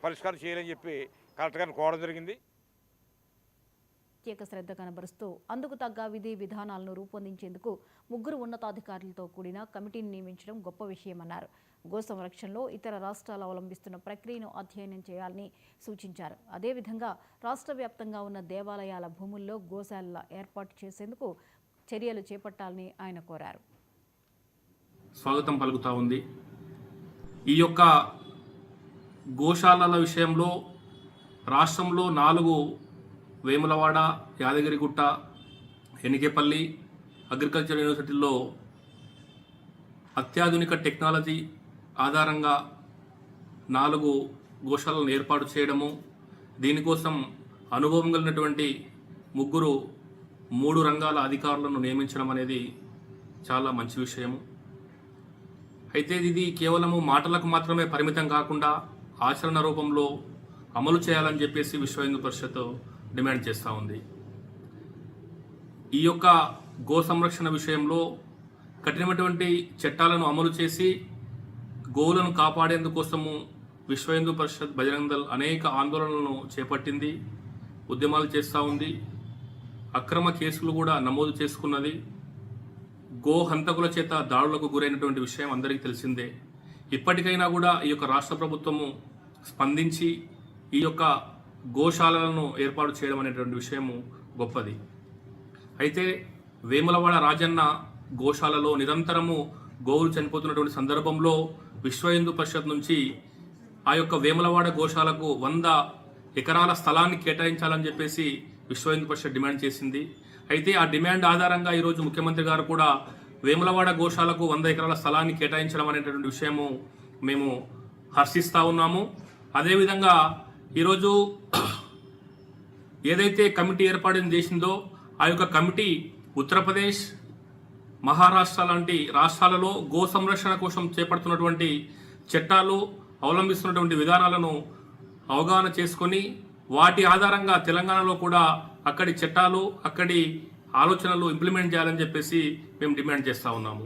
పరిష్కారం చేయాలని చెప్పి కలెక్టర్ గారిని కోరడం జరిగింది. ప్రత్యేక శ్రద్ధ కనబరుస్తూ అందుకు తగ్గ విధి విధానాలను రూపొందించేందుకు 3 ఉన్నతాధికారులతో కూడిన కమిటీని నియమించడం గొప్ప విషయమన్నారు. గో సంరక్షణలో ఇతర రాష్ట్రాలు అవలంబిస్తున్న ప్రక్రియను అధ్యయనం చేయాలని సూచించారు. అదేవిధంగా రాష్ట్ర వ్యాప్తంగా ఉన్న దేవాలయాల భూముల్లో గోశాలల ఏర్పాటు చేసేందుకు చర్యలు చేపట్టాలని ఆయన కోరారు. స్వాగతం పలుకుతా ఉంది. ఈ యొక్క గోశాలల విషయంలో రాష్ట్రంలో 4 వేములవాడ, యాదగిరిగుట్ట, ఎనికేపల్లి అగ్రికల్చర్ యూనివర్సిటీల్లో అత్యాధునిక టెక్నాలజీ ఆధారంగా 4 గోశాలను ఏర్పాటు చేయడము, దీనికోసం అనుభవం కలిగినటువంటి 3 రంగాల అధికారులను నియమించడం అనేది చాలా మంచి విషయము. అయితే ఇది కేవలము మాటలకు మాత్రమే పరిమితం కాకుండా ఆచరణ రూపంలో అమలు చేయాలని చెప్పేసి విశ్వ హిందూ పరిషత్ డిమాండ్ చేస్తూ ఉంది. ఈ యొక్క గో సంరక్షణ విషయంలో కఠినమైనటువంటి చట్టాలను అమలు చేసి గోవులను కాపాడేందుకోసము విశ్వ హిందూ పరిషత్ బజరంగ దళ్ అనేక ఆందోళనలను చేపట్టింది, ఉద్యమాలు చేస్తూ ఉంది, అక్రమ కేసులు కూడా నమోదు చేసుకున్నది. గో హంతకుల చేత దాడులకు గురైనటువంటి విషయం అందరికీ తెలిసిందే. ఇప్పటికైనా కూడా ఈ యొక్క రాష్ట్ర ప్రభుత్వము స్పందించి ఈ యొక్క గోశాలలను ఏర్పాటు చేయడం అనేటువంటి విషయము గొప్పది. అయితే వేములవాడ రాజన్న గోశాలలో నిరంతరము గోవులు చనిపోతున్నటువంటి సందర్భంలో విశ్వ హిందూ పరిషత్ నుంచి ఆ యొక్క వేములవాడ గోశాలకు 100 ఎకరాల స్థలాన్ని కేటాయించాలని చెప్పేసి విశ్వ హిందూ పరిషత్ డిమాండ్ చేసింది. అయితే ఆ డిమాండ్ ఆధారంగా ఈరోజు ముఖ్యమంత్రి గారు కూడా వేములవాడ గోశాలకు 100 ఎకరాల స్థలాన్ని కేటాయించడం అనేటువంటి విషయము మేము హర్షిస్తూ ఉన్నాము. అదేవిధంగా ఈరోజు ఏదైతే కమిటీ ఏర్పాటు చేసిందో ఆ యొక్క కమిటీ ఉత్తరప్రదేశ్, మహారాష్ట్ర లాంటి రాష్ట్రాలలో గో సంరక్షణ కోసం చేపడుతున్నటువంటి చట్టాలు, అవలంబిస్తున్నటువంటి విధానాలను అవగాహన చేసుకొని వాటి ఆధారంగా తెలంగాణలో కూడా అక్కడి చట్టాలు, అక్కడి ఆలోచనలు ఇంప్లిమెంట్ చేయాలని చెప్పేసి మేము డిమాండ్ చేస్తూ ఉన్నాము.